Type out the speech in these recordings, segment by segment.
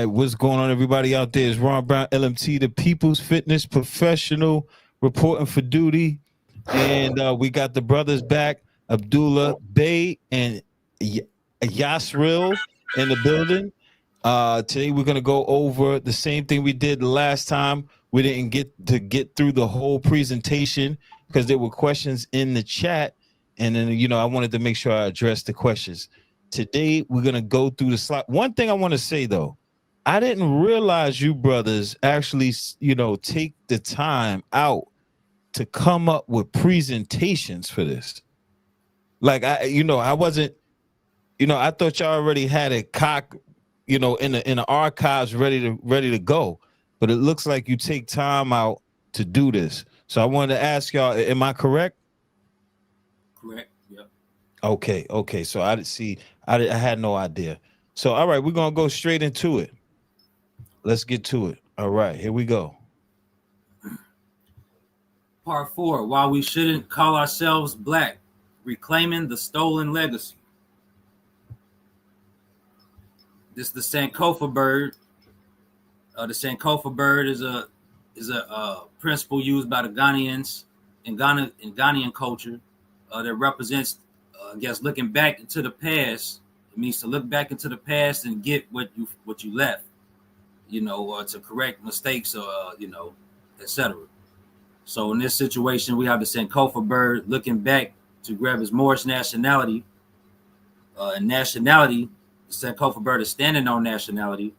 what's going on, everybody out there? It's Ron Brown, LMT, the People's Fitness Professional, reporting for duty. And we got the brothers back, Abdullah Bey and Yassril in the building. Today we're gonna go over the same thing we did last time. We didn't get through the whole presentation because there were questions in the chat, and then I wanted to make sure I addressed the questions. Today we're gonna go through the slide. One thing I want to say though, I didn't realize you brothers actually take the time out to come up with presentations for this. Like I wasn't, I thought y'all already had it in the archives ready to go. But it looks like you take time out to do this. So I wanted to ask y'all, am I correct? Correct. Yeah. Okay. So I had no idea. So all right, we're gonna go straight into it. Let's get to it. All right, here we go. Part 4, why we shouldn't call ourselves black, reclaiming the stolen legacy. This is the Sankofa bird. The Sankofa bird is a principle used by the Ghanaians in Ghanaian culture that represents, looking back into the past. It means to look back into the past and get what you left, to correct mistakes or etc. So in this situation, we have the Sankofa bird looking back to grab his Moorish nationality. And nationality, the Sankofa bird is standing on nationality.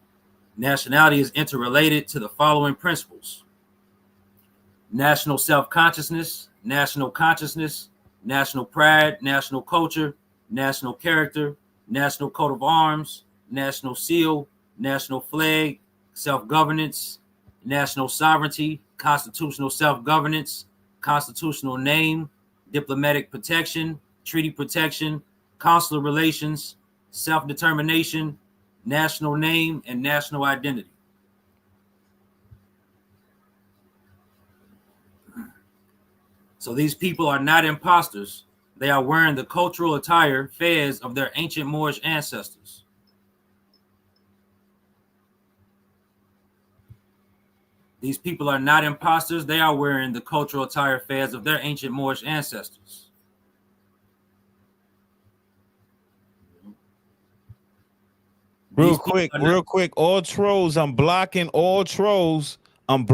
Nationality is interrelated to the following principles: national self-consciousness, national consciousness, national pride, national culture, national character, national coat of arms, national seal, national flag, self-governance, national sovereignty, constitutional self-governance, constitutional name, diplomatic protection, treaty protection, consular relations, self-determination, national name, and national identity. So these people are not imposters. They are wearing the cultural attire, fez, of their ancient Moorish ancestors. These people are not imposters. They are wearing the cultural attire, fez, of their ancient Moorish ancestors. Real quick, all trolls, I'm blocking all trolls. As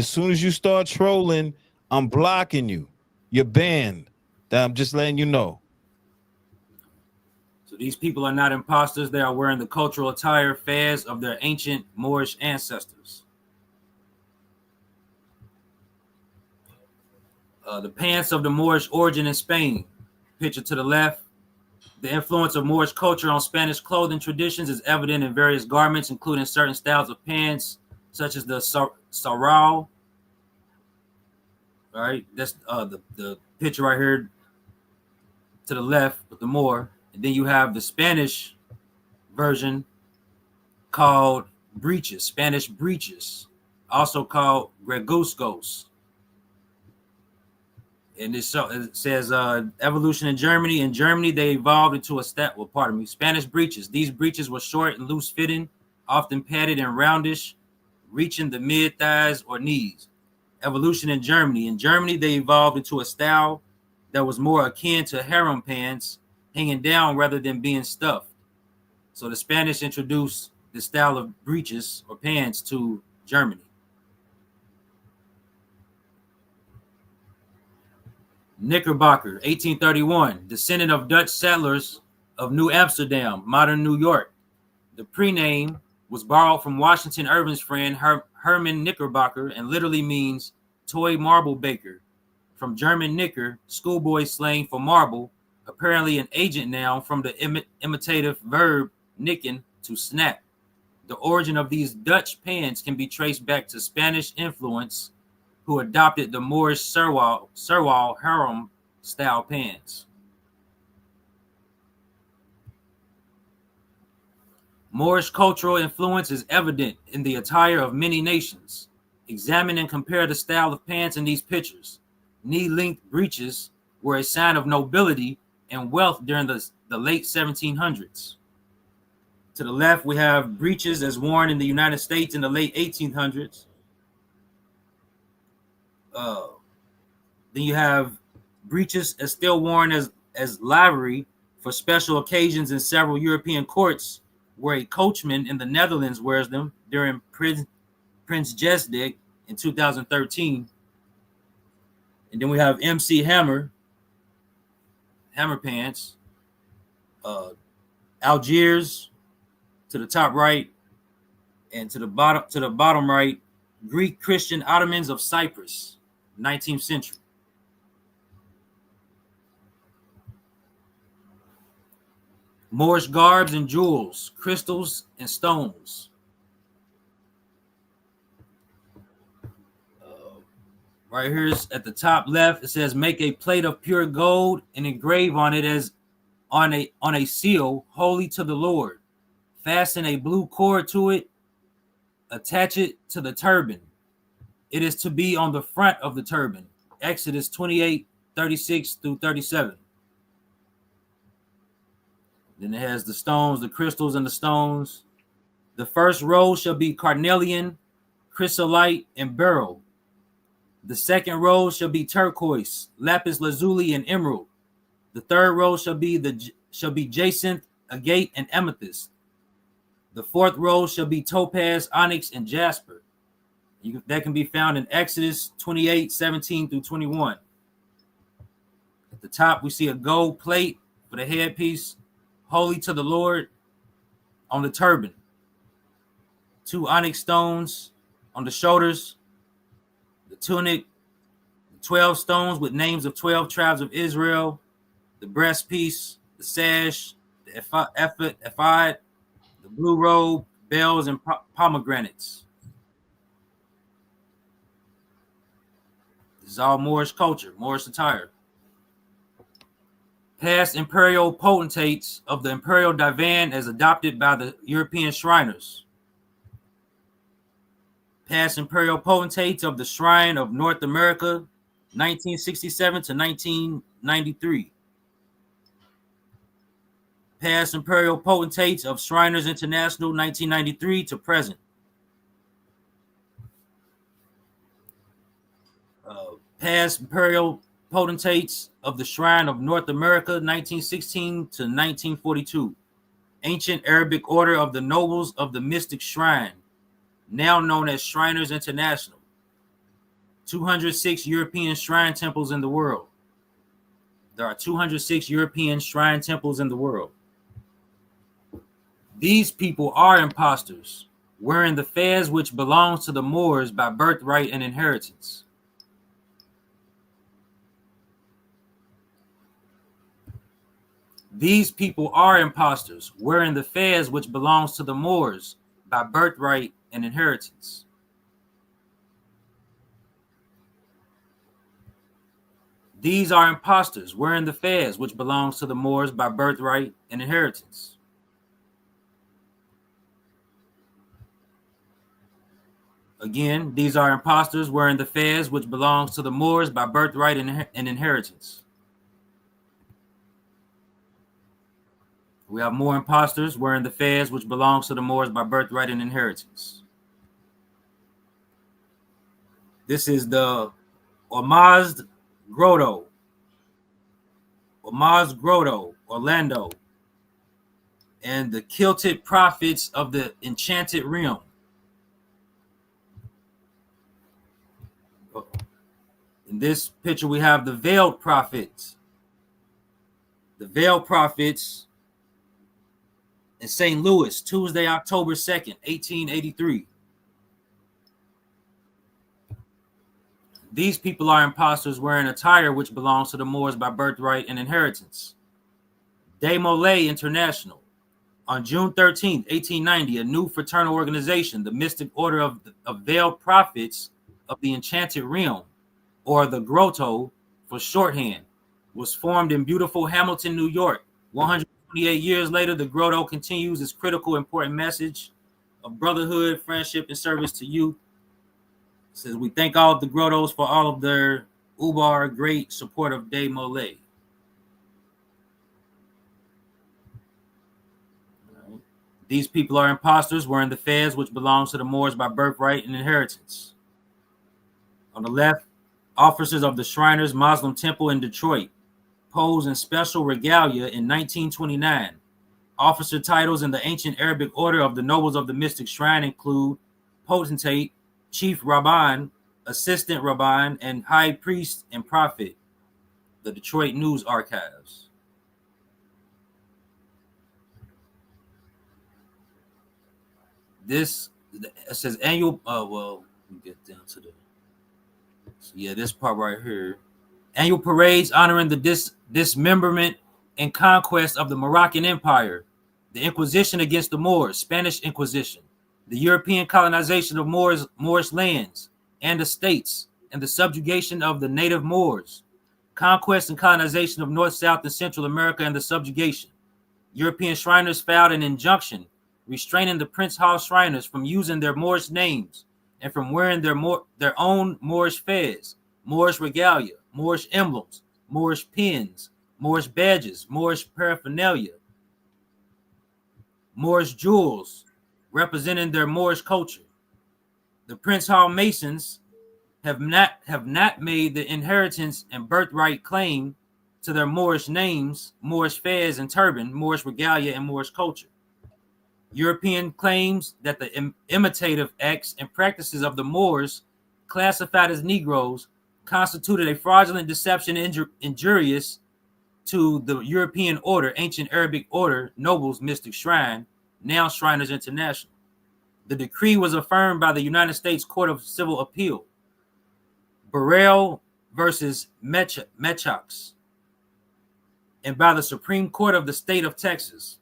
soon as you start trolling, I'm blocking you. You're banned. I'm just letting you know. So these people are not imposters. They are wearing the cultural attire, fez, of their ancient Moorish ancestors. The pants of the Moorish origin in Spain. Picture to the left. The influence of Moorish culture on Spanish clothing traditions is evident in various garments, including certain styles of pants, such as the sarao. All right, that's the picture right here to the left with the Moor. And then you have the Spanish version called breeches, Spanish breeches, also called greguscos. And it says evolution in Germany. In Germany, they evolved into Spanish breeches. These breeches were short and loose fitting, often padded and roundish, reaching the mid thighs or knees. Evolution in Germany. In Germany, they evolved into a style that was more akin to harem pants, hanging down rather than being stuffed. So the Spanish introduced the style of breeches or pants to Germany. Knickerbocker, 1831, descendant of Dutch settlers of New Amsterdam, modern New York. The prename was borrowed from Washington Irving's friend Herman Knickerbocker and literally means toy marble baker, from German knicker, schoolboy slang for marble, apparently an agent noun from the imitative verb nicken, to snap. The origin of these Dutch pants can be traced back to Spanish influence, who adopted the Moorish Serwal harem style pants. Moorish cultural influence is evident in the attire of many nations. Examine and compare the style of pants in these pictures. Knee-length breeches were a sign of nobility and wealth during the late 1700s. To the left, we have breeches as worn in the United States in the late 1800s. Then you have breeches as still worn as livery for special occasions in several European courts, where a coachman in the Netherlands wears them during Prince Jesdik in 2013. And then we have MC Hammer pants, Algiers to the top right, and to the bottom right, Greek Christian Ottomans of Cyprus, 19th century. Moorish garbs and jewels, crystals and stones. Right here is at the top left. It says, make a plate of pure gold and engrave on it as on a seal, holy to the Lord. Fasten a blue cord to it. Attach it to the turban. It is to be on the front of the turban. Exodus 28:36-37. Then it has the stones, the crystals, and the stones. The first row shall be carnelian, chrysolite, and beryl. The second row shall be turquoise, lapis lazuli, and emerald. The third row shall be jacinth, agate, and amethyst. The fourth row shall be topaz, onyx, and jasper. That can be found in Exodus 28:17-21. At the top, we see a gold plate for the headpiece, holy to the Lord, on the turban. 2 onyx stones on the shoulders. The tunic, 12 stones with names of 12 tribes of Israel, the breastpiece, the sash, the ephod, the blue robe, bells, and pomegranates. This is all Moorish culture, Moorish attire. Past imperial potentates of the imperial divan as adopted by the European Shriners. Past imperial potentates of the Shrine of North America, 1967 to 1993. Past imperial potentates of Shriners International, 1993 to present. Past imperial potentates of the Shrine of North America, 1916 to 1942. Ancient Arabic Order of the Nobles of the Mystic Shrine, now known as Shriners International. 206 European shrine temples in the world. There are 206 European shrine temples in the world. These people are impostors, wearing the fez which belongs to the Moors by birthright and inheritance. These people are impostors, wearing the fez which belongs to the Moors by birthright and inheritance. These are impostors, wearing the fez which belongs to the Moors by birthright and inheritance. Again, these are impostors, wearing the fez which belongs to the Moors by birthright and inheritance. We have more impostors wearing the fez which belongs to the Moors by birthright and inheritance. This is the Ormazd Grotto, Orlando, and the kilted prophets of the enchanted realm. In this picture, we have the veiled prophets. The veiled prophets in St. Louis, Tuesday, October 2nd, 1883. These people are impostors wearing attire which belongs to the Moors by birthright and inheritance. De Molay International. On June 13th, 1890, a new fraternal organization, the Mystic Order of Veiled Prophets of the Enchanted Realm, or the Grotto for shorthand, was formed in beautiful Hamilton, New York. 128 years later, the Grotto continues its critical, important message of brotherhood, friendship, and service to youth. It says, we thank all of the Grottos for all of their uber great support of De Molay. These people are imposters wearing the fez, which belongs to the Moors by birthright and inheritance. On the left, officers of the Shriners Muslim Temple in Detroit pose in special regalia in 1929. Officer titles in the ancient Arabic order of the Nobles of the Mystic Shrine include Potentate, Chief Rabban, Assistant Rabban, and High Priest and Prophet. The Detroit News Archives. This it says annual. Well, we get down to the. So yeah, this part right here. Annual parades honoring the dismemberment and conquest of the Moroccan Empire, the Inquisition against the Moors, Spanish Inquisition, the European colonization of Moorish lands and estates, and the subjugation of the native Moors, conquest and colonization of North, South, and Central America and the subjugation. European Shriners filed an injunction restraining the Prince Hall Shriners from using their Moorish names and from wearing their own Moorish fez, Moorish regalia, Moorish emblems, Moorish pins, Moorish badges, Moorish paraphernalia, Moorish jewels representing their Moorish culture. The Prince Hall Masons have not made the inheritance and birthright claim to their Moorish names, Moorish fez and turban, Moorish regalia, and Moorish culture. European claims that the imitative acts and practices of the Moors, classified as Negroes, constituted a fraudulent deception injurious to the European order, ancient Arabic order, Nobles Mystic Shrine, now Shriners International. The decree was affirmed by the United States Court of Civil Appeal, Burrell versus Mechox, and by the Supreme Court of the State of Texas.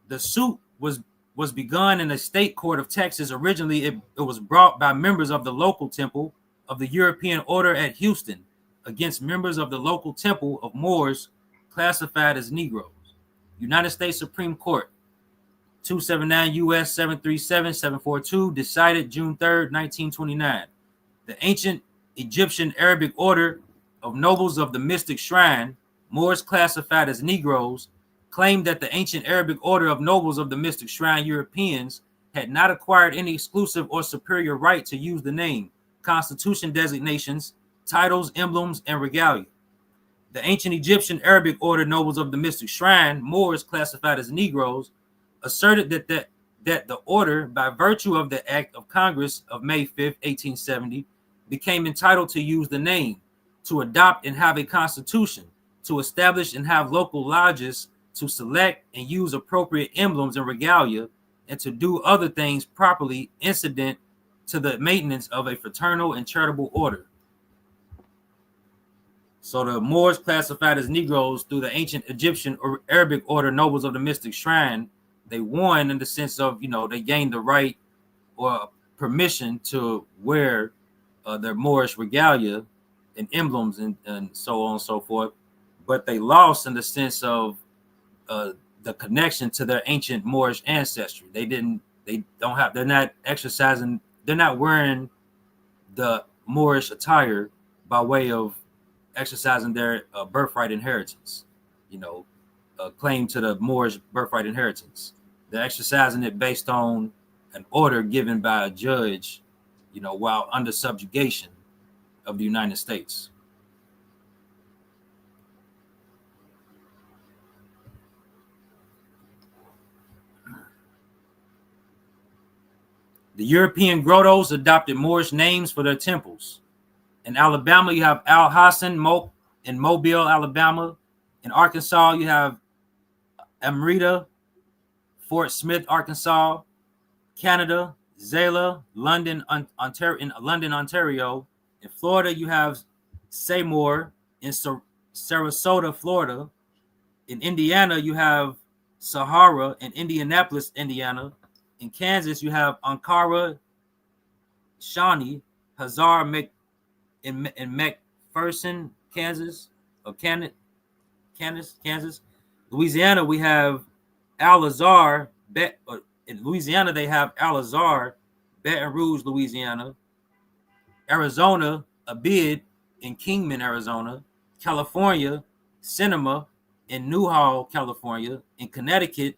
The suit was begun in the State Court of Texas. Originally, it was brought by members of the local temple of the European Order at Houston against members of the local temple of Moors classified as Negroes. United States Supreme Court, 279 U.S. 737-742, decided June 3rd, 1929. The ancient Egyptian Arabic order of Nobles of the Mystic Shrine, Moors classified as Negroes, claimed that the ancient Arabic order of Nobles of the Mystic Shrine Europeans had not acquired any exclusive or superior right to use the name, constitution designations, titles, emblems, and regalia. The ancient Egyptian Arabic order Nobles of the Mystic Shrine, Moors classified as Negroes, asserted that the order, by virtue of the Act of Congress of May 5th, 1870, became entitled to use the name, to adopt and have a constitution, to establish and have local lodges, to select and use appropriate emblems and regalia, and to do other things properly incident to the maintenance of a fraternal and charitable order. So the Moors classified as Negroes through the ancient Egyptian or Arabic order Nobles of the Mystic Shrine, they won in the sense of, they gained the right or permission to wear their Moorish regalia and emblems and so on and so forth. But they lost in the sense of the connection to their ancient Moorish ancestry. They're not exercising, they're not wearing the Moorish attire by way of exercising their birthright inheritance, claim to the Moorish birthright inheritance. They're exercising it based on an order given by a judge, while under subjugation of the United States. The European grottos adopted Moorish names for their temples. In Alabama, you have Al Hassan in Mobile, Alabama. In Arkansas, you have Amrita, Fort Smith, Arkansas. Canada, Zala, London, Ontario. In Florida, you have Seymour in Sarasota, Florida. In Indiana, you have Sahara in Indianapolis, Indiana. In Kansas, you have Ankara, Shawnee, Hazar in McPherson, Kansas. Louisiana, we have Al-Azhar. In Louisiana, they have Al-Azhar, Baton Rouge, Louisiana. Arizona, Abid in Kingman, Arizona. California, Cinema in Newhall, California. In Connecticut,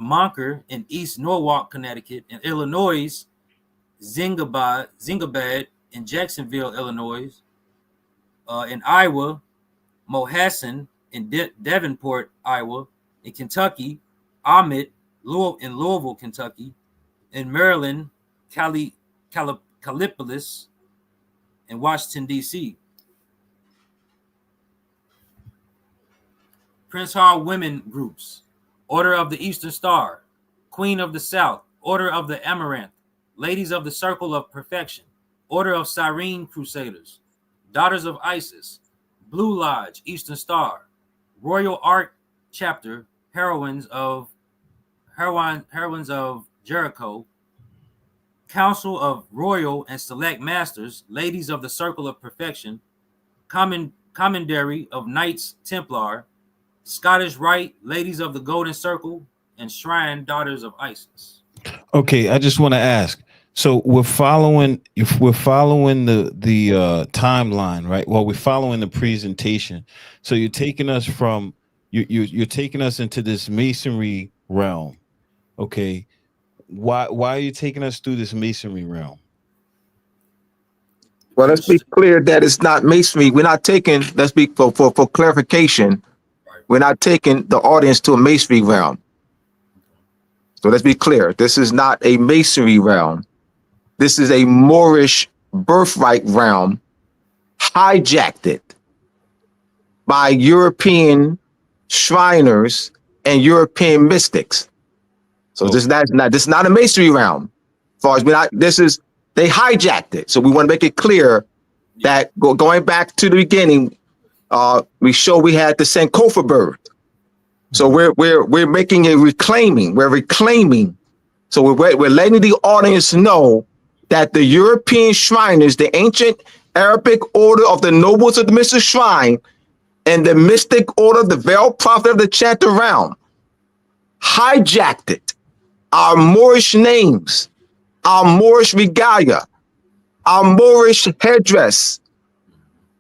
Monker in East Norwalk, Connecticut. In Illinois, Zingabad in Jacksonville, Illinois. In Iowa, Mohassan in Davenport, Iowa. In Kentucky, Ahmet in Louisville, Kentucky. In Maryland, Callipolis in Washington, D.C. Prince Hall women groups: Order of the Eastern Star, Queen of the South, Order of the Amaranth, Ladies of the Circle of Perfection, Order of Cyrene Crusaders, Daughters of Isis, Blue Lodge, Eastern Star, Royal Ark Chapter, Heroines of Jericho, Council of Royal and Select Masters, Ladies of the Circle of Perfection, Commandery of Knights Templar, Scottish Rite, Ladies of the Golden Circle, and Shrine Daughters of Isis. Okay, I just want to ask. So we're following the timeline, right? Well, we're following the presentation. So you're taking us from you're taking us into this masonry realm. Okay. Why are you taking us through this masonry realm? Well, let's be clear that it's not masonry. We're not taking, let's be for clarification, we're not taking the audience to a masonry realm. So let's be clear. This is not a masonry realm. This is a Moorish birthright realm, hijacked it by European Shriners and European mystics. So this is not a masonry realm. As far as they hijacked it. So we want to make it clear that going back to the beginning, we had the Sankofa bird. So we're making a reclaiming. We're reclaiming. So we're letting the audience know that the European Shriners, the ancient Arabic order of the nobles of the mystic shrine, and the mystic order, the veiled prophet of the chanter realm, hijacked it. Our Moorish names, our Moorish regalia, our Moorish headdress.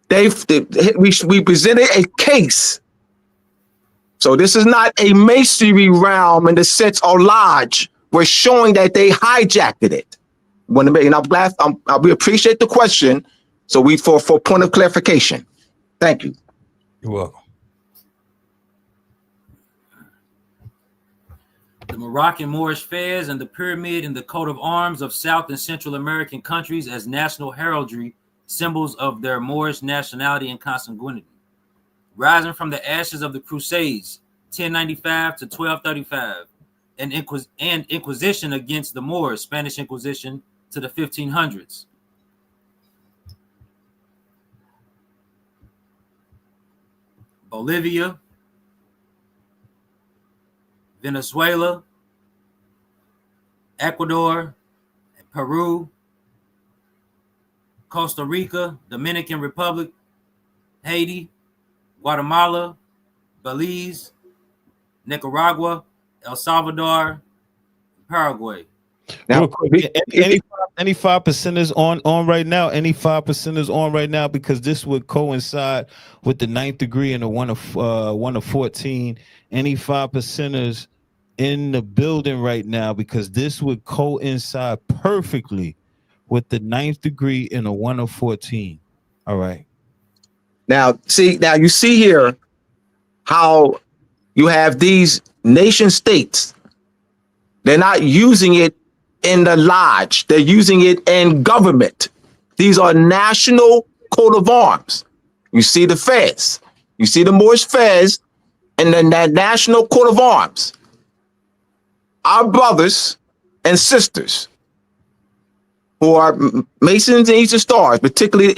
We presented a case. So this is not a masonry realm in the sense of lodge. We're showing that they hijacked it. And I'm glad. We appreciate the question. So for point of clarification. Thank you. You're welcome. The Moroccan Moorish fez and the pyramid in the coat of arms of South and Central American countries as national heraldry, symbols of their Moorish nationality and consanguinity. Rising from the ashes of the Crusades, 1095 to 1235, and Inquisition against the Moors, Spanish Inquisition, to the 1500s. Bolivia, Venezuela, Ecuador, Peru, Costa Rica, Dominican Republic, Haiti, Guatemala, Belize, Nicaragua, El Salvador, Paraguay. Now, any 5% on right now. Any 5% on right now, because this would coincide with the 9th degree and the one of 14. Any 5% in the building right now, because this would coincide perfectly with the 9th degree and a 1 of 14. All right. Now you see here how you have these nation states. They're not using it in the lodge. They're using it in government. These are national coat of arms. You see the fez. You see the Moorish fez and then that national coat of arms. Our brothers and sisters who are Masons and Eastern Stars, particularly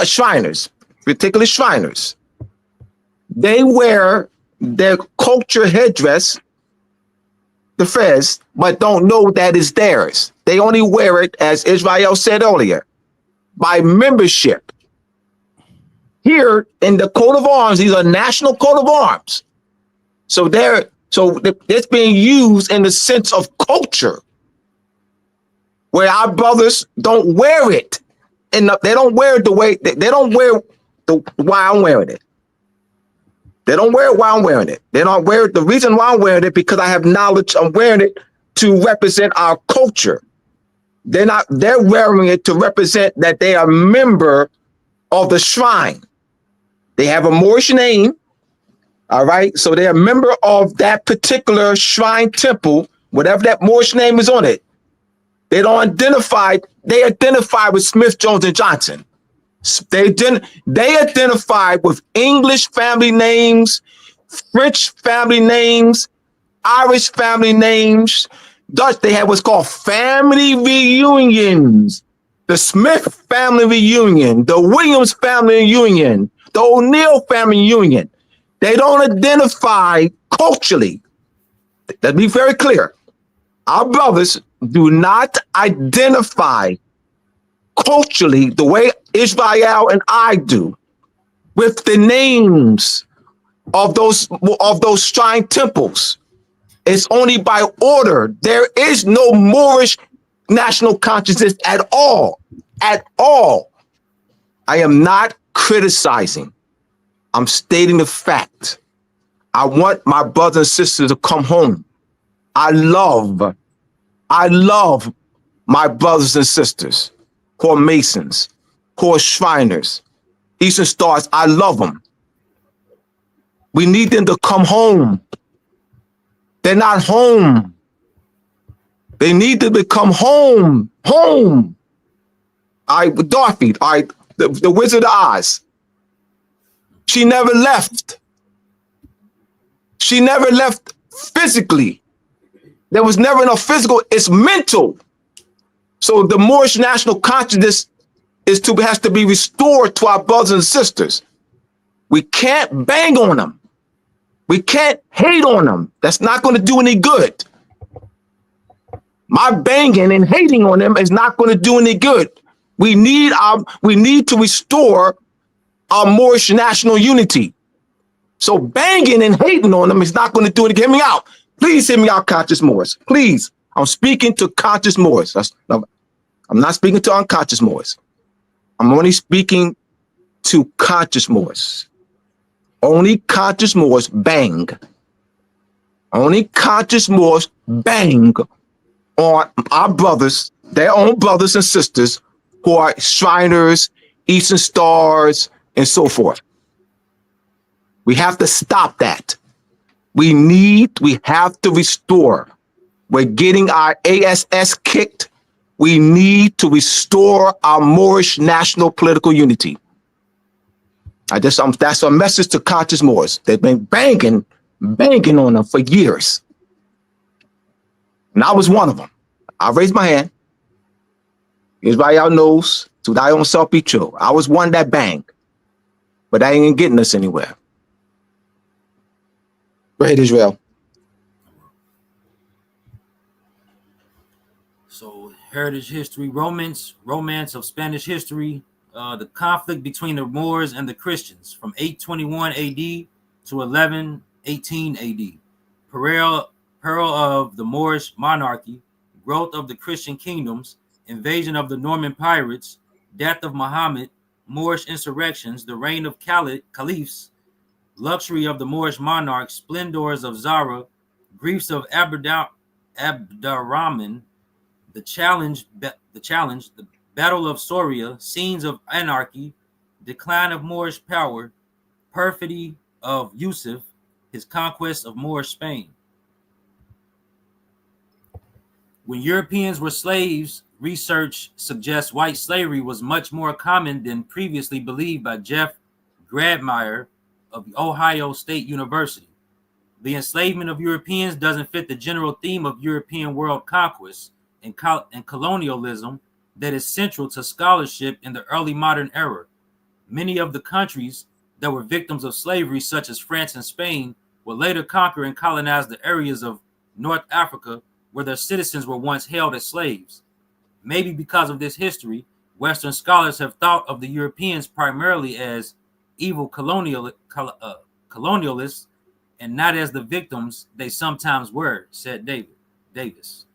Shriners, they wear their culture headdress, the fez, but don't know that it's theirs. They only wear it, as Israel said earlier, by membership. Here in the coat of arms, these are national coat of arms. So it's being used in the sense of culture, where our brothers don't wear it, and they don't wear it the way I'm wearing it. They don't wear it while I'm wearing it. They don't wear it. The reason why I'm wearing it, because I have knowledge. I'm wearing it to represent our culture. They're wearing it to represent that they are a member of the shrine. They have a Moorish name. All right. So they're a member of that particular shrine temple, whatever that Moorish name is on it. They don't identify. They identify with Smith, Jones, and Johnson. They identify with English family names, French family names, Irish family names. Dutch, they had what's called family reunions. The Smith family reunion, the Williams family reunion, the O'Neill family reunion. They don't identify culturally. Let's be very clear. Our brothers do not identify culturally the way Israel and I do with the names of those shrine temples. It's only by order. There is no Moorish national consciousness at all. At all. I am not criticizing. I'm stating the fact. I want my brothers and sisters to come home. I love my brothers and sisters who are Masons, who are Shriners, Eastern Stars. I love them. We need them to come home. They're not home. They need to become home. Home. Dorothy, the Wizard of Oz. She never left. She never left physically. There was never no physical. It's mental. So the Moorish national consciousness has to be restored to our brothers and sisters. We can't bang on them. We can't hate on them. That's not going to do any good. My banging and hating on them is not going to do any good. We need to restore our Moorish national unity. So banging and hating on them is not going to do it. Hear me out. Please hear me out, conscious Moors. Please. I'm speaking to conscious Moors. I'm not speaking to unconscious Moors. I'm only speaking to conscious Moors. Only conscious Moors bang. Only conscious Moors bang on our brothers, their own brothers and sisters who are Shriners, Eastern Stars, and so forth. We have to stop that. We have to restore. We're getting our ASS kicked. We need to restore our Moorish national political unity. That's a message to conscious Moors. They've been banging on them for years. And I was one of them. I raised my hand. Israel knows, to thy own self be true. I was one that banged, but that ain't getting us anywhere. Go ahead, Israel. So, heritage history, romance of Spanish history, the conflict between the Moors and the Christians from 821 AD to 1118 AD, peril of the Moorish monarchy, growth of the Christian kingdoms, invasion of the Norman pirates, death of Muhammad, Moorish insurrections, the reign of caliphs, luxury of the Moorish monarchs, splendors of Zara, griefs of Abdurrahman, the challenge, the battle of Soria, scenes of anarchy, decline of Moorish power, perfidy of Yusuf, his conquest of Moorish Spain. When Europeans were slaves, research suggests white slavery was much more common than previously believed by Jeff Gradmeyer of Ohio State University. The enslavement of Europeans doesn't fit the general theme of European world conquest and colonialism that is central to scholarship in the early modern era. Many of the countries that were victims of slavery, such as France and Spain, would later conquer and colonize the areas of North Africa where their citizens were once held as slaves. Maybe because of this history, Western scholars have thought of the Europeans primarily as evil colonialists and not as the victims they sometimes were, said Davis.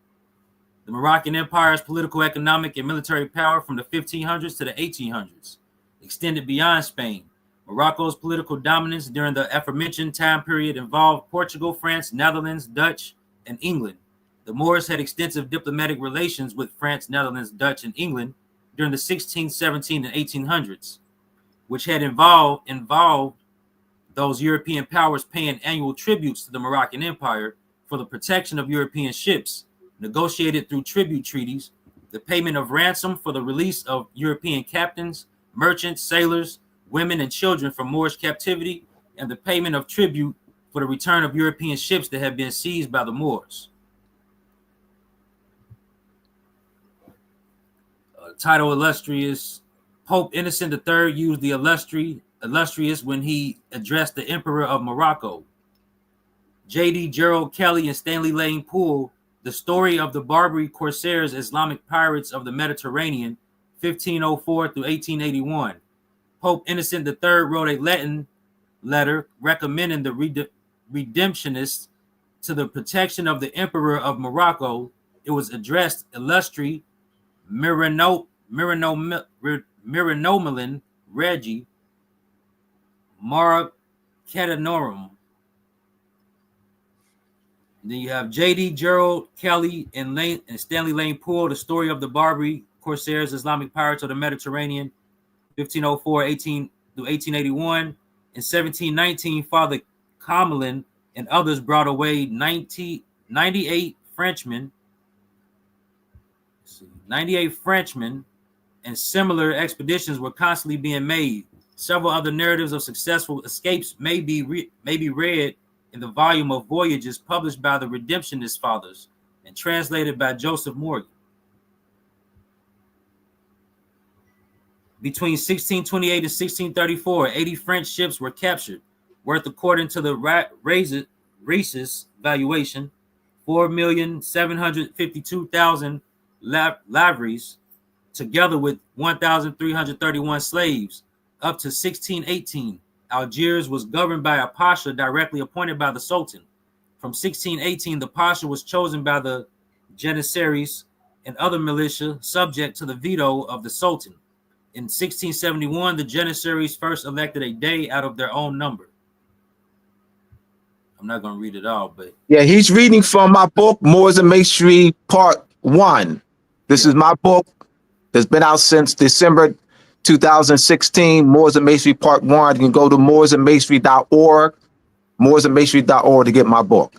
The Moroccan Empire's political, economic, and military power from the 1500s to the 1800s extended beyond Spain, Morocco's political dominance during the aforementioned time period involved Portugal, France, Netherlands, Dutch, and England. The Moors had extensive diplomatic relations with France, Netherlands, Dutch, and England during the 16th, 17th, and 1800s, which had involved those European powers paying annual tributes to the Moroccan Empire for the protection of European ships, negotiated through tribute treaties, the payment of ransom for the release of European captains, merchants, sailors, women, and children from Moorish captivity, and the payment of tribute for the return of European ships that had been seized by the Moors. Title illustrious. Pope Innocent III used the illustrious when he addressed the Emperor of Morocco. J.D. Gerald Kelly and Stanley Lane Poole, The Story of the Barbary Corsairs, Islamic Pirates of the Mediterranean, 1504 through 1881. Pope Innocent III wrote a Latin letter recommending the redemptionists to the protection of the Emperor of Morocco. It was addressed Illustri Miranomelin Regi Mara Catanorum. Then you have J.D. Gerald Kelly and Stanley Lane Poole, The Story of the Barbary Corsairs, Islamic Pirates of the Mediterranean, 1504 18 through 1881. In 1719, Father Comelin and others brought away 98 Frenchmen. 98 Frenchmen, and similar expeditions were constantly being made. Several other narratives of successful escapes may be read in the volume of voyages published by the Redemptionist Fathers and translated by Joseph Morgan. Between 1628 and 1634, 80 French ships were captured, worth, according to the Reis's valuation, 4,752,000 livres, together with 1,331 slaves. Up to 1618, Algiers was governed by a pasha directly appointed by the Sultan. From 1618, the pasha was chosen by the Janissaries and other militia subject to the veto of the Sultan. In 1671, the Janissaries first elected a dey out of their own number. I'm not going to read it all, but... Yeah, he's reading from my book, Moors and Masonry, Part 1. This is my book that's been out since December 2016, Moors and Masonry, Part 1. You can go to moorsandmasonry.org, moorsandmasonry.org to get my book.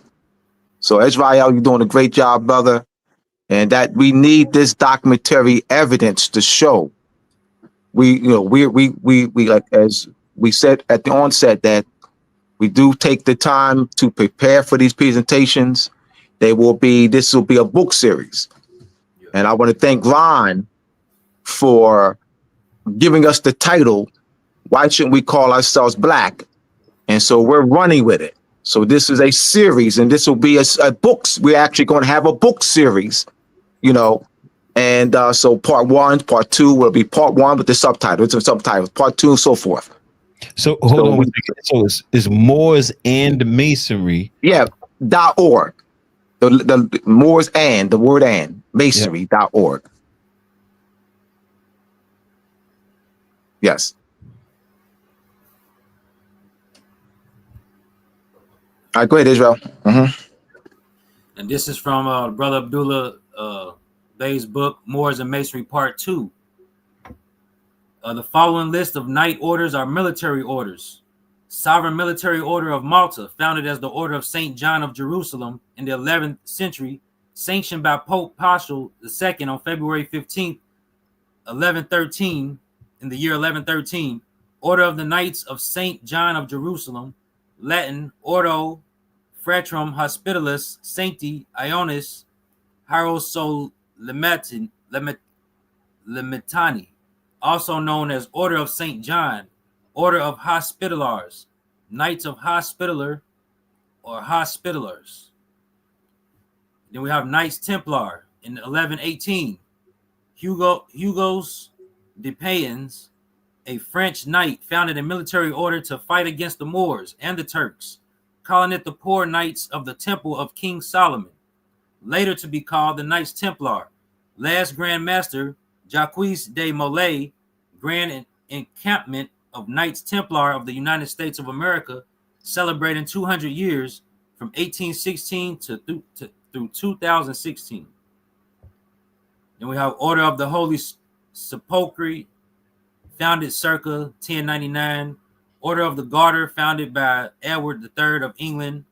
So, Israel, you're doing a great job, brother. And that we need this documentary evidence to show. We like, as we said at the onset, that we do take the time to prepare for these presentations. This will be a book series. And I want to thank Ron for giving us the title, Why Shouldn't We Call Ourselves Black? And so we're running with it. So this is a series, and this will be a books. We're actually going to have a book series, and so part 1, part 2 will be part 1 with the subtitles, part 2, and so forth. So hold on. So it's Moors and Masonry. Yeah, .org. The Moors and the word and masonry.org. Yes. All right, go ahead, Israel. And this is from Brother Abdullah Bey's book, Moors and Masonry, Part 2. The following list of knight orders are military orders. Sovereign Military Order of Malta, founded as the Order of St. John of Jerusalem in the 11th century, sanctioned by Pope Paschal II on February 15th, 1113, in the year 1113. Order of the Knights of St. John of Jerusalem, Latin, Ordo Fratrum Hospitalis Sancti Ionis Hierosolymitani, also known as Order of St. John, Order of Hospitallers, Knights of Hospitaller or Hospitallers. Then we have Knights Templar in 1118. Hugues de Payens, a French knight, founded a military order to fight against the Moors and the Turks, calling it the Poor Knights of the Temple of King Solomon, later to be called the Knights Templar. Last Grand Master, Jacques de Molay, Grand Encampment of Knights Templar of the United States of America, celebrating 200 years from 1816 through 2016. Then we have Order of the Holy Sepulchre, founded circa 1099. Order of the Garter, founded by Edward III of England.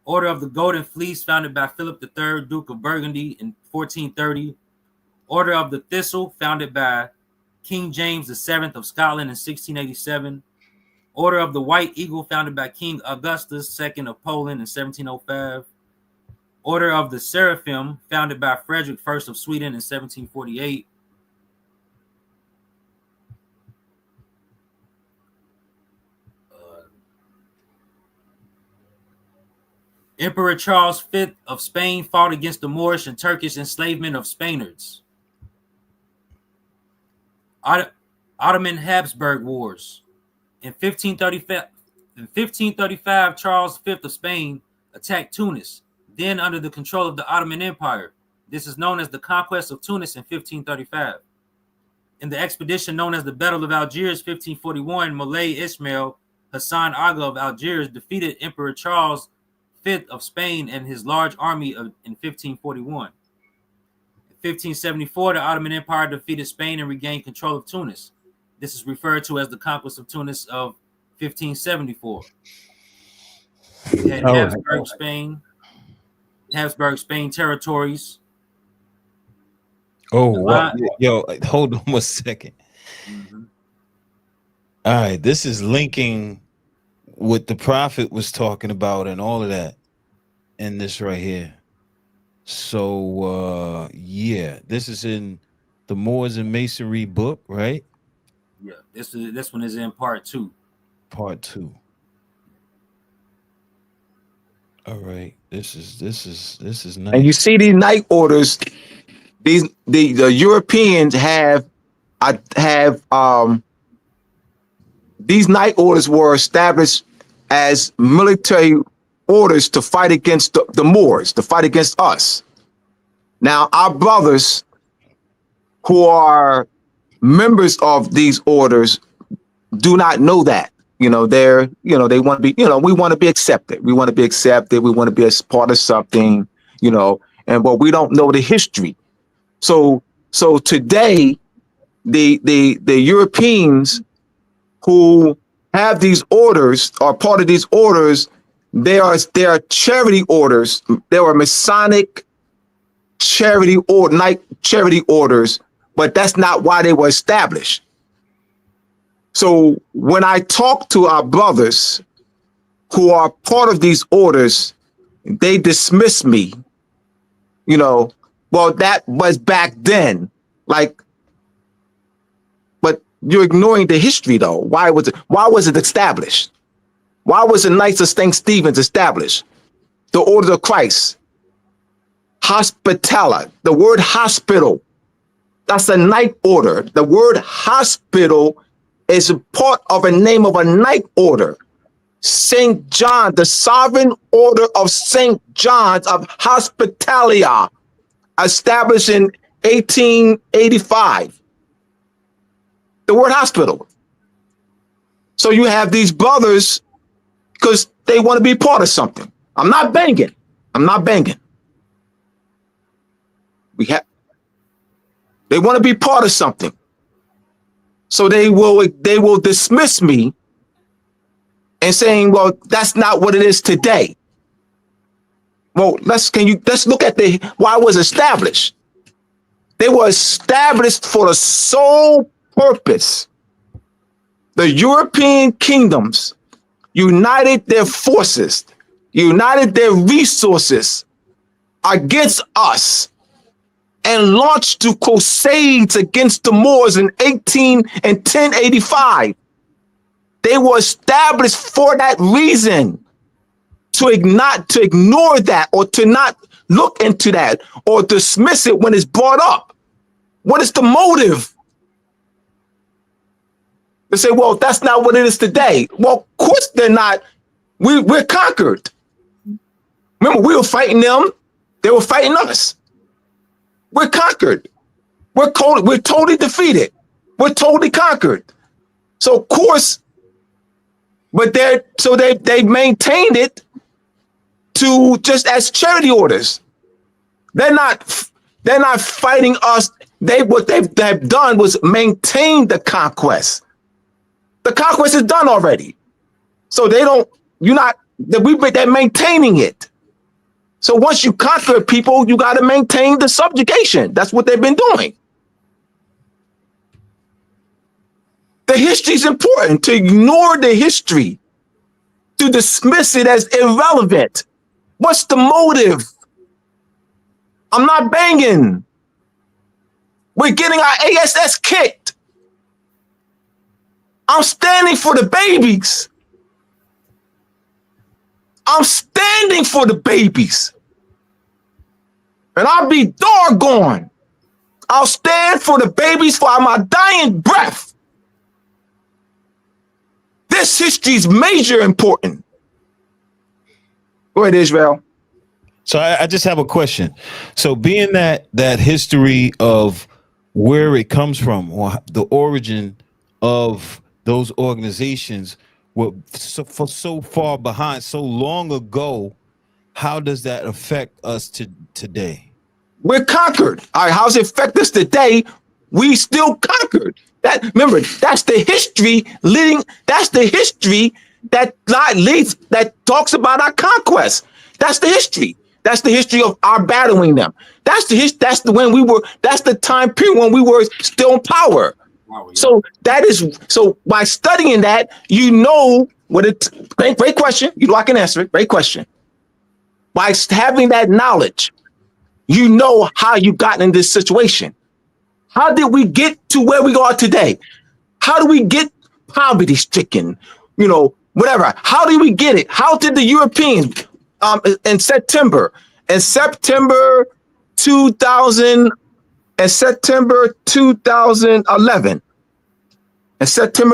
Order of the Golden Fleece, founded by Philip III, Duke of Burgundy in 1430. Order of the Thistle, founded by King James VII of Scotland in 1687. Order of the White Eagle, founded by King Augustus II of Poland in 1705. Order of the Seraphim, founded by Frederick I of Sweden in 1748. Emperor Charles V of Spain fought against the Moorish and Turkish enslavement of Spaniards. Ottoman Habsburg Wars. In 1535, Charles V of Spain attacked Tunis, then under the control of the Ottoman Empire. This is known as the Conquest of Tunis in 1535. In the expedition known as the Battle of Algiers, 1541, Moulay Ismail Hassan Aga of Algiers defeated Emperor Charles V of Spain and his large army in 1541. In 1574, the Ottoman Empire defeated Spain and regained control of Tunis. This is referred to as the Conquest of Tunis of 1574. We had Habsburg Spain territories. Oh, wow. Yo, hold on 1 second. Mm-hmm. All right, this is linking what the prophet was talking about and all of that in this right here. So yeah, this is in the Moors and Masonry book, right? Yeah, this one is in part 2. Part 2. All right, this is nice. And you see these night orders, the Europeans have these night orders were established as military orders to fight against the Moors, to fight against us. Now, our brothers who are members of these orders do not know that. They want to be, we want to be accepted. We want to be accepted. We want to be a part of something, but we don't know the history. So today, the Europeans who have these orders are part of these orders. They are charity orders. They are Masonic charity or night charity orders, but that's not why they were established. So when I talk to our brothers who are part of these orders, they dismiss me. Well, that was back then. But you're ignoring the history, though. Why was it established? Why was the Knights of St. Stephen's established? The Order of Christ. Hospitaller. The word hospital. That's a night order. The word hospital is a part of a name of a night order. St. John, the Sovereign Order of St. John's of Hospitalia, established in 1885. The word hospital. So you have these brothers because they want to be part of something. I'm not banging. They want to be part of something. So they will dismiss me and saying, well, that's not what it is today. Well, let's look at why it was established. They were established for the sole purpose. The European kingdoms united their forces, united their resources against us, and launched to crusades against the Moors in 1085. They were established for that reason, to ignore that, or to not look into that, or dismiss it when it's brought up. What is the motive? They say, well, that's not what it is today. Well, of course they're not. We're conquered. Remember, we were fighting them. They were fighting us. We're conquered. We're totally defeated. We're totally conquered. So of course, but they maintained it to just as charity orders. They're not fighting us. What they've done was maintain the conquest. The conquest is done already. So they're maintaining it. So once you conquer people, you got to maintain the subjugation. That's what they've been doing. The history is important. To ignore the history, to dismiss it as irrelevant. What's the motive? I'm not banging. We're getting our ASS kicked. I'm standing for the babies. I'm standing for the babies. And I'll be doggone. I'll stand for the babies for my dying breath. This history is major important. Go ahead, Israel. So I just have a question. So being that history of where it comes from, or the origin of those organizations were so far behind, so long ago, how does that affect us today? We're conquered. All right, how does it affect us today? We still conquered. Remember, that's the history leading. That's the history that talks about our conquest. That's the history. That's the history of our battling them. That's the time period when we were still in power. Wow, yeah. So by studying that, you know what it. Great question. You know I can answer it. Great question. By having that knowledge, you know how you got in this situation. How did we get to where we are today? How do we get poverty stricken? Whatever. How did we get it? How did the Europeans in September 2011, in September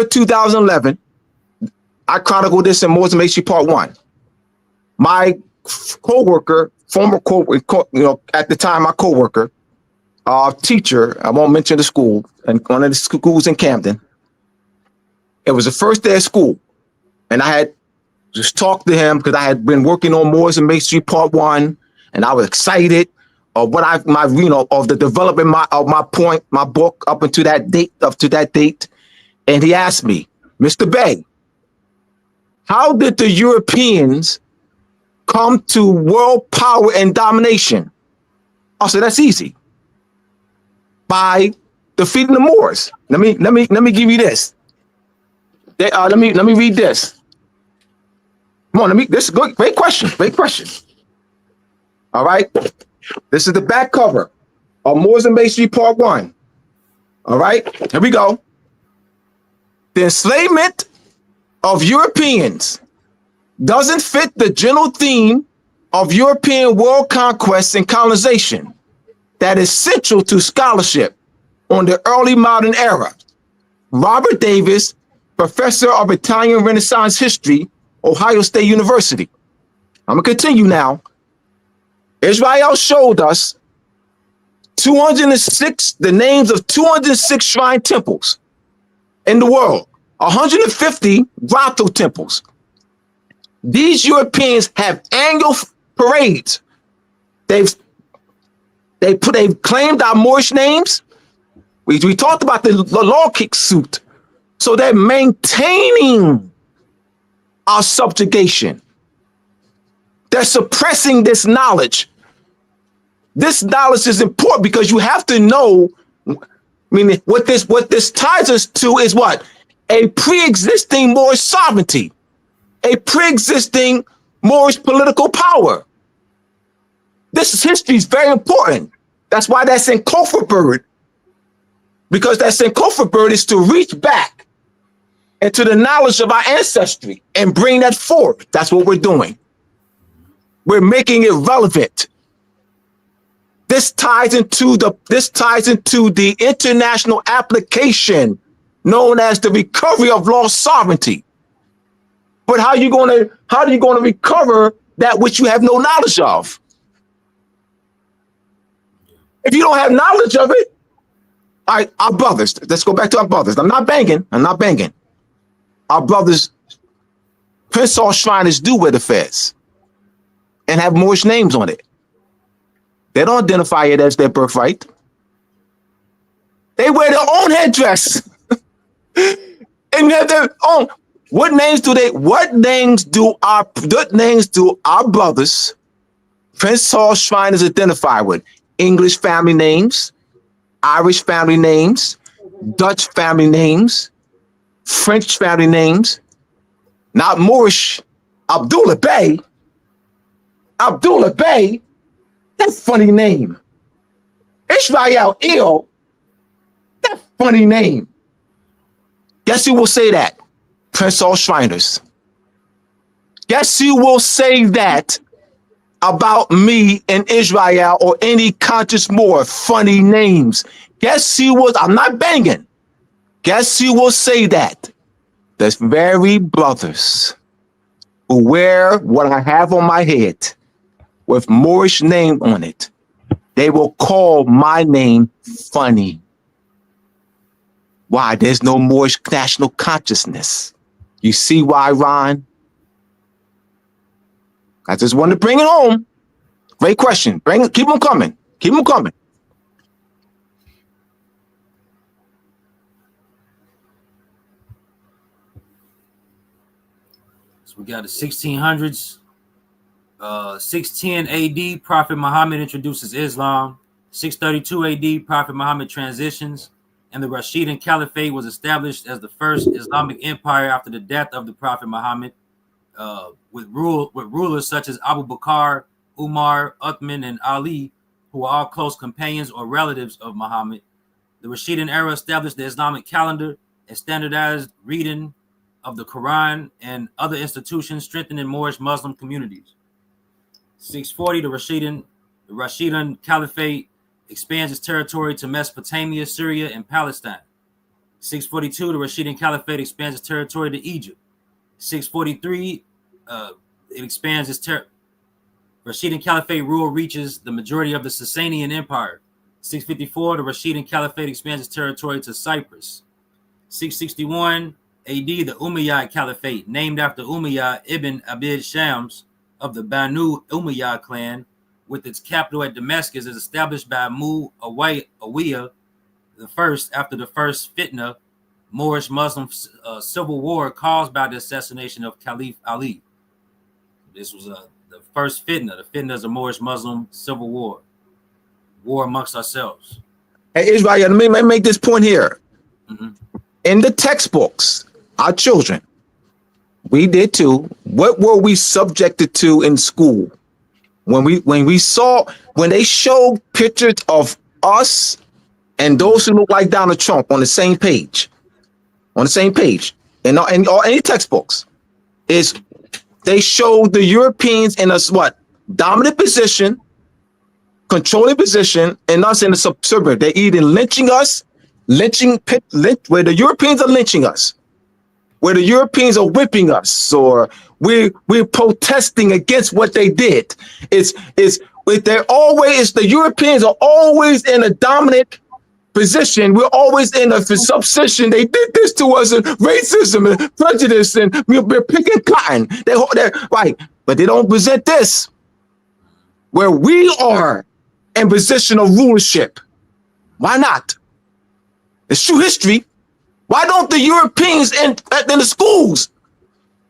2011, I chronicled this in Moorish and Masonry Part 1. My co-worker, former co-worker, at the time, my co-worker, teacher, I won't mention the school, and one of the schools in Camden. It was the first day of school, and I had just talked to him because I had been working on Moorish and Masonry Part 1, and I was excited of of the development of my book up to that date. And he asked me, Mr. Bey, how did the Europeans come to world power and domination? I said, that's easy. By defeating the Moors. Let me give you this. Let me read this. Come on, this is good. Great question. All right. This is the back cover of Moorish and Masonry Part 1. All right. Here we go. The enslavement of Europeans doesn't fit the general theme of European world conquest and colonization that is central to scholarship on the early modern era. Robert Davis, professor of Italian Renaissance history, Ohio State University. I'm going to continue now. Israel showed us the names of 206 shrine temples in the world, 150 grotto temples. These Europeans have annual parades. They've claimed our Moorish names. We talked about the law kick suit. So they're maintaining our subjugation. They're suppressing this knowledge. This knowledge is important because you have to know, what this ties us to is what? A pre-existing Moorish sovereignty, a pre-existing Moorish political power. This history is very important. That's why that Sankofa bird, because that Sankofa bird is to reach back into the knowledge of our ancestry and bring that forward. That's what we're doing. We're making it relevant. This ties into the international application known as the recovery of lost sovereignty. But how are you going to recover that which you have no knowledge of? If you don't have knowledge of it, all right, our brothers. Let's go back to our brothers. I'm not banging. our brothers, Prince Hall Shriners, do wear the fez and have Moorish names on it. They don't identify it as their birthright. They wear their own headdress and have their own. What names do our brothers, Prince Hall Shriners, identify with? English family names, Irish family names, Dutch family names, French family names, not Moorish. Abdullah Bey. Abdullah Bey, that funny name. Yisrael Bey, that funny name. Guess who will say that? Prince Hall Shriners. Guess who will say that about me and Israel or any conscious Moor? Funny names. Guess who was, I'm not banging. Guess who will say that? The very brothers who wear what I have on my head with Moorish name on it. They will call my name funny. Why? There's no Moorish national consciousness. You see why, Ron? I just wanted to bring it home. Great question. Keep them coming. Keep them coming. So we got the 1600s. 610 AD, Prophet Muhammad introduces Islam. 632 AD, Prophet Muhammad transitions, and the Rashidun Caliphate was established as the first Islamic empire after the death of the Prophet Muhammad, with rulers such as Abu Bakr, Umar, Uthman, and Ali, who are all close companions or relatives of Muhammad. The Rashidun era established the Islamic calendar and standardized reading of the Quran and other institutions, strengthening Moorish Muslim communities. 640, the Rashidun Caliphate expands its territory to Mesopotamia, Syria, and Palestine. 642, the Rashidun Caliphate expands its territory to Egypt. 643, it expands its Rashidun Caliphate rule reaches the majority of the Sasanian Empire. 654, the Rashidun Caliphate expands its territory to Cyprus. 661 AD, the Umayyad Caliphate, named after Umayyad ibn Abid Shams of the Banu Umayyad clan, with its capital at Damascus, is established by Muawiyah the first after the first fitna, Moorish Muslim civil war caused by the assassination of Caliph Ali. This was the first fitna. The fitna is a Moorish Muslim civil war amongst ourselves. Hey, Israel, let me make this point here. Mm-hmm. In the textbooks, our children, we did too. What were we subjected to in school? When they showed pictures of us and those who look like Donald Trump on the same page, in any textbooks, is they showed the Europeans in a dominant position, controlling position, and us in a subservient. They're either lynching us, where the Europeans are lynching us, where the Europeans are whipping us, or we're protesting against what they did. The Europeans are always in a dominant position. We're always in a subposition. They did this to us, and racism and prejudice, and we're picking cotton. They're right, but they don't present this, where we are in position of rulership. Why not? It's true history. Why don't the Europeans in the schools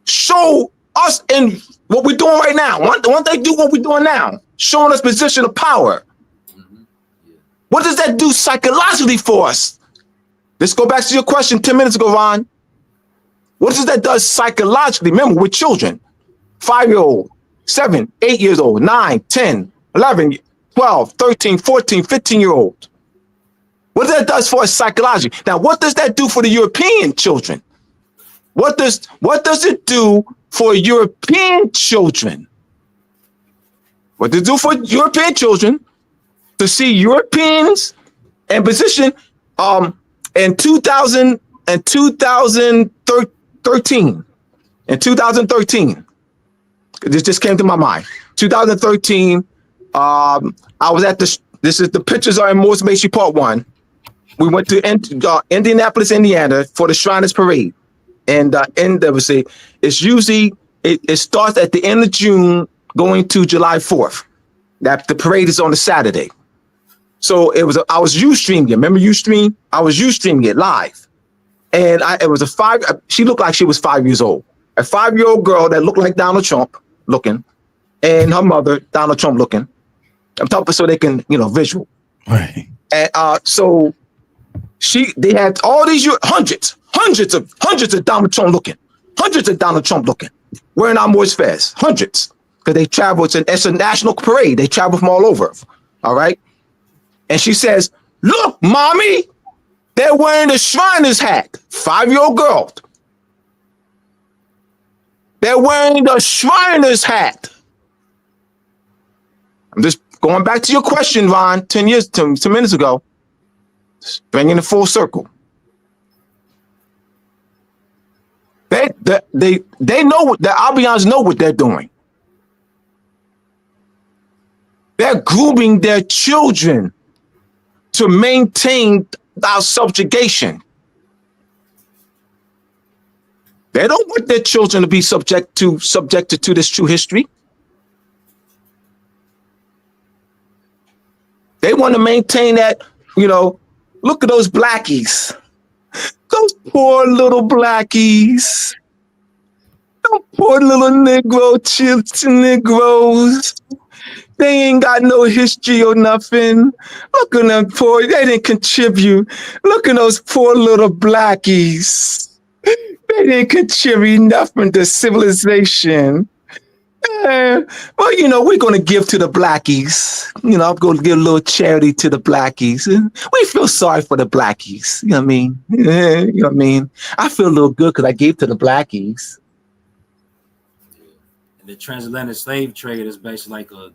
show us in what we're doing right now? Why don't they do what we're doing now? Showing us position of power. Mm-hmm. Yeah. What does that do psychologically for us? Let's go back to your question 10 minutes ago, Ron. What does that do psychologically? Remember, we're children. 5-year-old, 7, 8 years old, 9, 10, 11, 12, 13, 14, 15-year-old. What that does for us psychologically. Now, what does that do for the European children? What does it do for European children? What does it do for European children to see Europeans in position in 2013? This just came to my mind. 2013, I was at this is the pictures are in Moore's Masonry Part 1. We went to Indianapolis, Indiana for the Shriners Parade. And the end of it, it's usually it starts at the end of June, going to July 4th. That the parade is on a Saturday. So I was Ustreaming it. Remember Ustream? I was Ustreaming it live. And she looked like she was 5 years old. A 5-year-old girl that looked like Donald Trump looking, and her mother, Donald Trump looking. I'm talking so they can, visual. Right. And so they had all these hundreds of Donald Trump looking, wearing our Moorish fez, hundreds, because they travel. It's a national parade. They travel from all over. All right. And she says, "Look, mommy, they're wearing the Shriner's hat." 5-year-old girl. They're wearing the Shriner's hat. I'm just going back to your question, Ron, 10 minutes ago. Just bringing it full circle. They know what the Albions know what they're doing. They're grooming their children to maintain our subjugation. They don't want their children to be subjected to this true history. They want to maintain that, look at those blackies. Those poor little blackies. Those poor little Negroes. They ain't got no history or nothing. Look at them poor. They didn't contribute. Look at those poor little blackies. They didn't contribute nothing to civilization. Well, we're going to give to the blackies. I'm going to give a little charity to the blackies. We feel sorry for the blackies. You know what I mean? You know what I mean? I feel a little good because I gave to the blackies. And the transatlantic slave trade is basically like a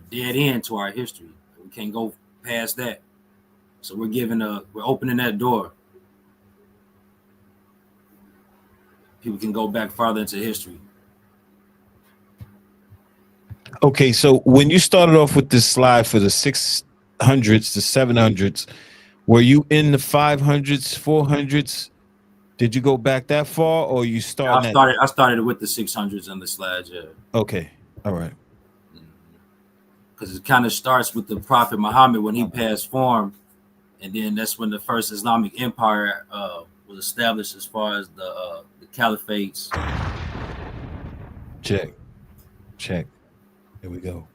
dead end to our history. We can't go past that. So we're opening that door. People can go back farther into history. Okay, so when you started off with this slide for the 600s to 700s, were you in the 500s, 400s? Did you go back that far, or you started? I started with the 600s on the slides. Yeah. Okay, all right. Because it kind of starts with the Prophet Muhammad when he passed form, and then that's when the first Islamic empire was established, as far as the caliphates. Check. Here we go.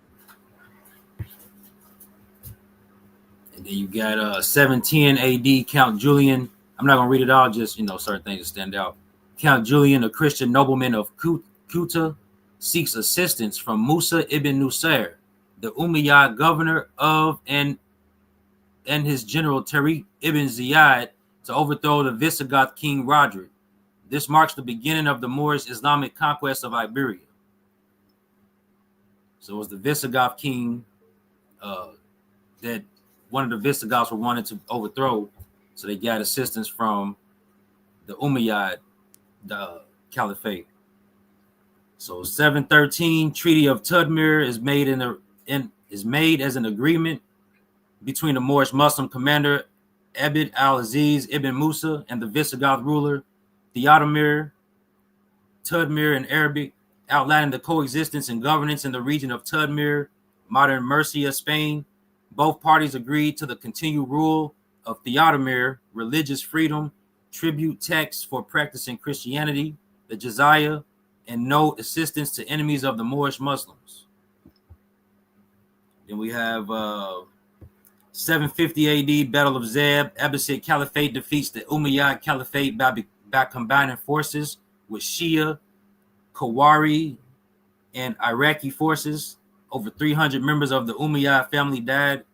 And then you got 710 AD, Count Julian. I'm not gonna read it all, just certain things that stand out. Count Julian, a Christian nobleman of Kuta, seeks assistance from Musa ibn Nusayr, the Umayyad governor of and his general Tariq ibn Ziyad, to overthrow the Visigoth king Roderick. This marks the beginning of the Moorish Islamic conquest of Iberia. So it was the Visigoth king that one of the Visigoths were wanted to overthrow. So they got assistance from the Umayyad, the Caliphate. So 713 Treaty of Tudmir is made as an agreement between the Moorish Muslim commander Abd al-Aziz ibn Musa and the Visigoth ruler Theodomir. Tudmir in Arabic, outlining the coexistence and governance in the region of Tudmir, modern Murcia, Spain. Both parties agreed to the continued rule of Theodomir, religious freedom, tribute tax for practicing Christianity, the jizya, and no assistance to enemies of the Moorish Muslims. Then we have 750 AD, Battle of Zab. Abbasid Caliphate defeats the Umayyad Caliphate by combining forces with Shia, Kawari, and Iraqi forces. Over 300 members of the Umayyad family died.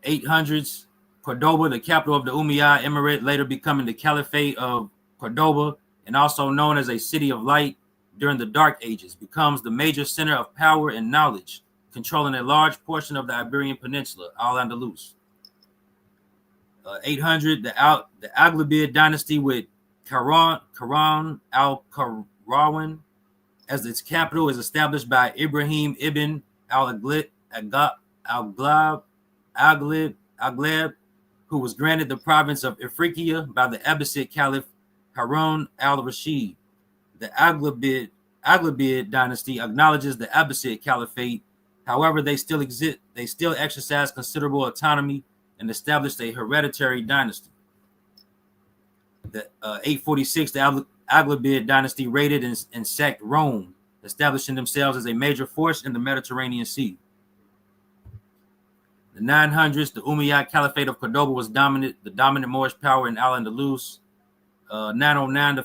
In 800s, Cordoba, the capital of the Umayyad Emirate, later becoming the Caliphate of Cordoba, and also known as a city of light during the Dark Ages, becomes the major center of power and knowledge, controlling a large portion of the Iberian Peninsula, Al-Andalus. 800, the Aghlabid dynasty with Karan al-Karawan as its capital is established by Ibrahim ibn al-Aghlab, who was granted the province of Ifriqiya by the Abbasid Caliph Harun al-Rashid. The Aghlabid dynasty acknowledges the Abbasid Caliphate. However, they still exist. They still exercise considerable autonomy and established a hereditary dynasty. The 846, the Aghlabid dynasty raided and sacked Rome, establishing themselves as a major force in the Mediterranean Sea. The 900s, the Umayyad Caliphate of Cordoba was the dominant Moorish power in Al-Andalus. 909, the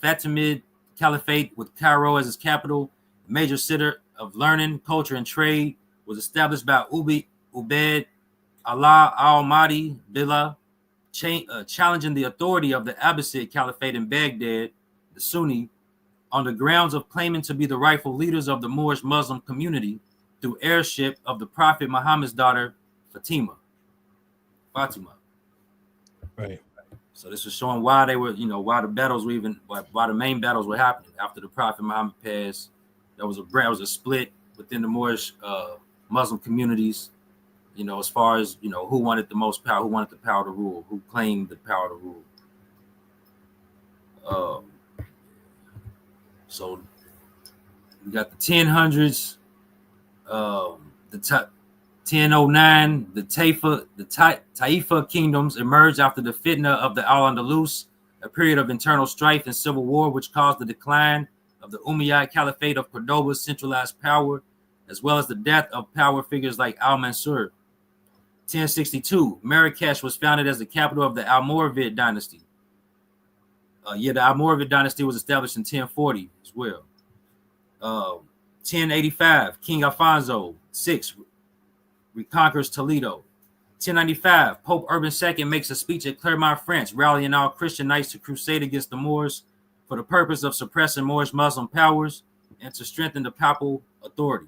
Fatimid Caliphate with Cairo as its capital, a major center of learning, culture, and trade, was established by Ubayd Allah al-Mahdi Billah, challenging the authority of the Abbasid Caliphate in Baghdad, the Sunni, on the grounds of claiming to be the rightful leaders of the Moorish Muslim community through heirship of the Prophet Muhammad's daughter, Fatima. Right. So this was showing why they were, why the battles were why the main battles were happening after the Prophet Muhammad passed. There was a split within the Moorish Muslim communities, as far as, who wanted the most power, who wanted the power to rule, who claimed the power to rule. So we got the 1000s, the 1009, the Taifa kingdoms emerged after the fitna of the Al-Andalus, a period of internal strife and civil war, which caused the decline of the Umayyad Caliphate of Cordoba's centralized power, as well as the death of power figures like Al-Mansur. 1062, Marrakesh was founded as the capital of the Almoravid dynasty. The Almoravid dynasty was established in 1040 as well. 1085, King Alfonso VI reconquers Toledo. 1095, Pope Urban II makes a speech at Clermont, France, rallying all Christian knights to crusade against the Moors for the purpose of suppressing Moorish Muslim powers and to strengthen the papal authority.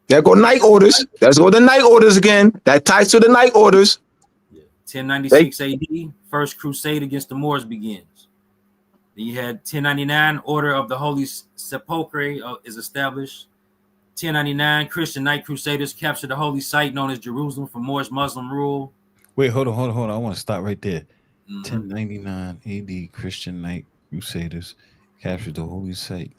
There go night orders. Let's go to night orders again. That ties to the night orders. 1096 AD, First Crusade against the Moors begins. Then you had 1099, Order of the Holy Sepulchre is established. 1099, Christian Knight Crusaders captured the holy site known as Jerusalem from Moorish Muslim rule. Wait, hold on. I want to stop right there. 1099 AD, Christian Knight Crusaders captured the holy site.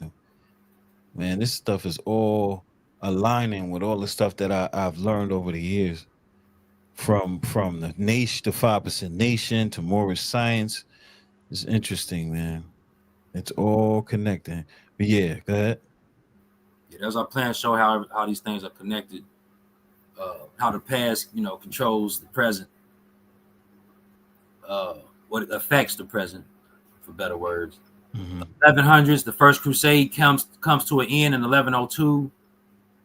Man, this stuff is all aligning with all the stuff that I've learned over the years, from the nation, the 5% nation, to Moorish science. It's interesting, man. It's all connecting. But yeah, go ahead. Yeah, that's our plan. Show how these things are connected. How the past, controls the present. What it affects the present, for better words. 1100s, the First Crusade comes to an end in 1102.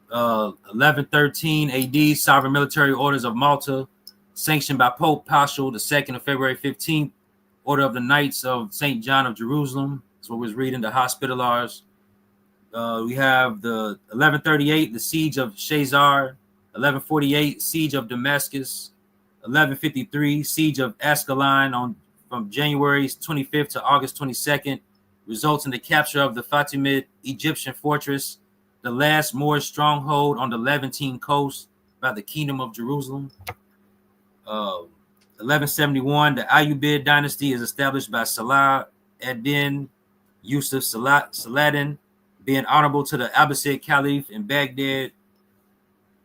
1113 AD, Sovereign Military Orders of Malta, sanctioned by Pope Paschal II of February 15th. Order of the Knights of St. John of Jerusalem. That's what we was reading, the Hospitallers. We have the 1138, the Siege of Shazar. 1148, Siege of Damascus. 1153, Siege of Ascalon from January 25th to August 22nd, results in the capture of the Fatimid Egyptian fortress, the last Moorish stronghold on the Levantine coast by the Kingdom of Jerusalem. 1171, the Ayyubid dynasty is established by Salah ad-Din Yusuf Saladin, being honorable to the Abbasid Caliph in Baghdad.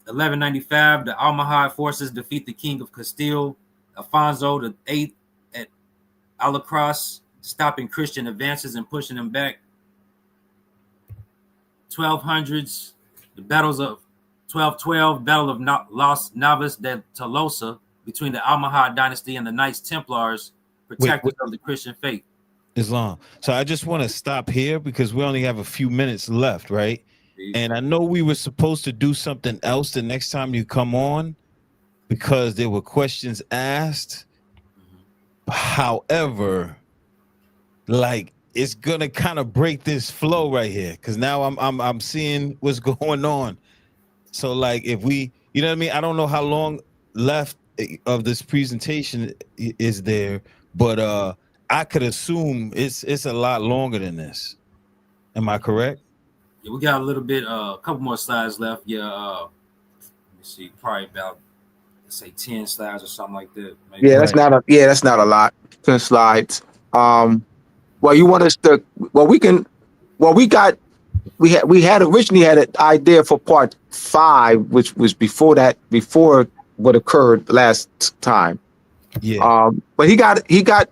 1195, the Almohad forces defeat the King of Castile, Alfonso VIII, at Alacross, stopping Christian advances and pushing them back. 1200s, the battles of 1212, Battle of Las Navas de Tolosa, between the Almohad dynasty and the Knights Templars, protectors of the Christian faith. Islam. So I just want to stop here because we only have a few minutes left, right? And I know we were supposed to do something else the next time you come on because there were questions asked. However, like, it's gonna kind of break this flow right here because now I'm seeing what's going on. So like, if we, you know what I mean? I don't know how long left of this presentation is there, but I could assume it's a lot longer than this. Am I correct? Yeah, we got a little bit, a couple more slides left. Yeah, let me see, probably about say 10 slides or something like that. Maybe. Yeah, that's not a lot. 10 slides. Well, you want us to? Well, we can. Well, we had originally had an idea for part 5, which was before what occurred last time. Yeah. But he got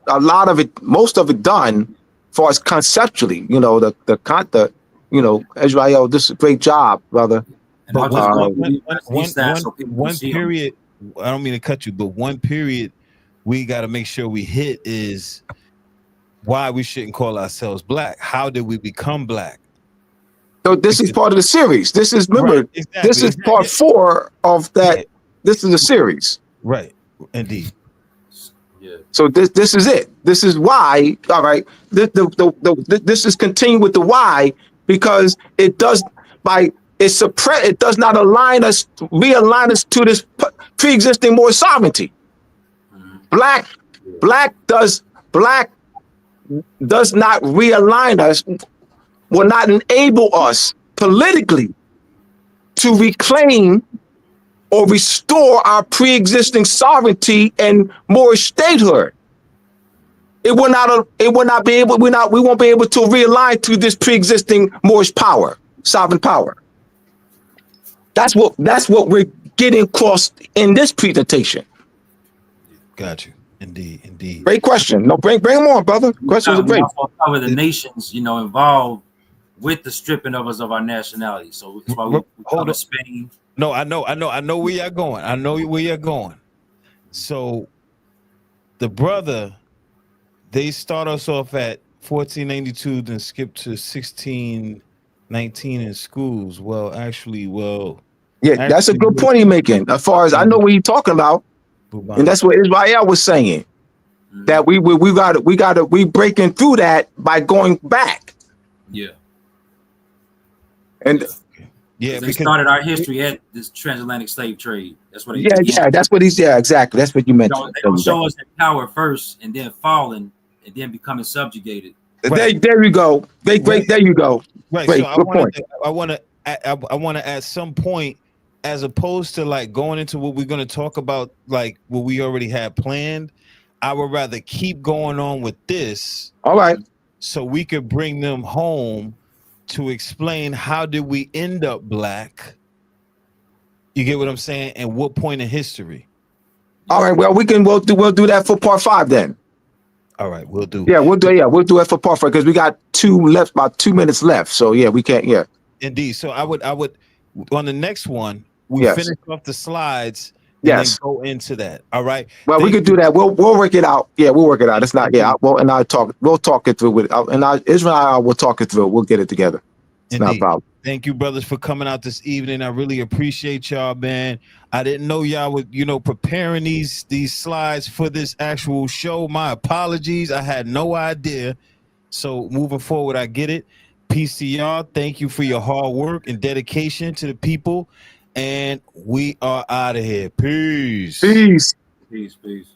a lot of it, most of it done, for us conceptually. You know, Israel, this is a great job, brother. And I'll just one period. I don't mean to cut you, but one period we got to make sure we hit is why we shouldn't call ourselves black. How did we become black? So this is part of the series. This is This is part 4 of that. Yeah. This is a series. Right. Indeed. Yeah. So this is it. This is why. All right. This is continuing with the why, because it does it does not realign us to this pre-existing Moorish sovereignty. Black does not realign us, will not enable us politically to reclaim or restore our pre-existing sovereignty and Moorish statehood. We won't be able to realign to this pre-existing Moorish power, sovereign power. That's what we're getting across in this presentation. Got you. Indeed. Great question. No, bring them on, brother. Questions are great. We also cover the nations, involved with the stripping of us of our nationality. So that's why we cover Spain. No, I know where you're going. So the brother, they start us off at 1492, then skip to 1619 in schools. Yeah, that's a good point he's making. As far as I know what he's talking about, and that's what Israel was saying. That we breaking through that by going back. Yeah. And they started our history at this transatlantic slave trade. That's what. That's what he's. Yeah, exactly. That's what you mentioned. They don't show us that power first, and then falling, and then becoming subjugated. Right. There you go. There you go. Right. Great, so good point. I want to at some point, as opposed to like going into what we're going to talk about, like what we already had planned, I would rather keep going on with this. All right. So we could bring them home to explain how did we end up black. You get what I'm saying? And what point in history? All right. Well, we'll do that for part 5 then. All right, we'll do. Yeah, we'll do it for part 5 because we got 2 left, about 2 minutes left. So yeah, we can't. Yeah. Indeed. So I would on the next one, we finish off the slides. And then go into that. All right. Well, we could do that. We'll work it out. Yeah, we'll work it out. It's not. Yeah. We'll talk it through with. Israel will talk it through. We'll get it together. It's not a problem. Thank you, brothers, for coming out this evening. I really appreciate y'all, man. I didn't know y'all were, preparing these slides for this actual show. My apologies. I had no idea. So moving forward, I get it. Peace to y'all. Thank you for your hard work and dedication to the people. And we are out of here. Peace. Peace. Peace.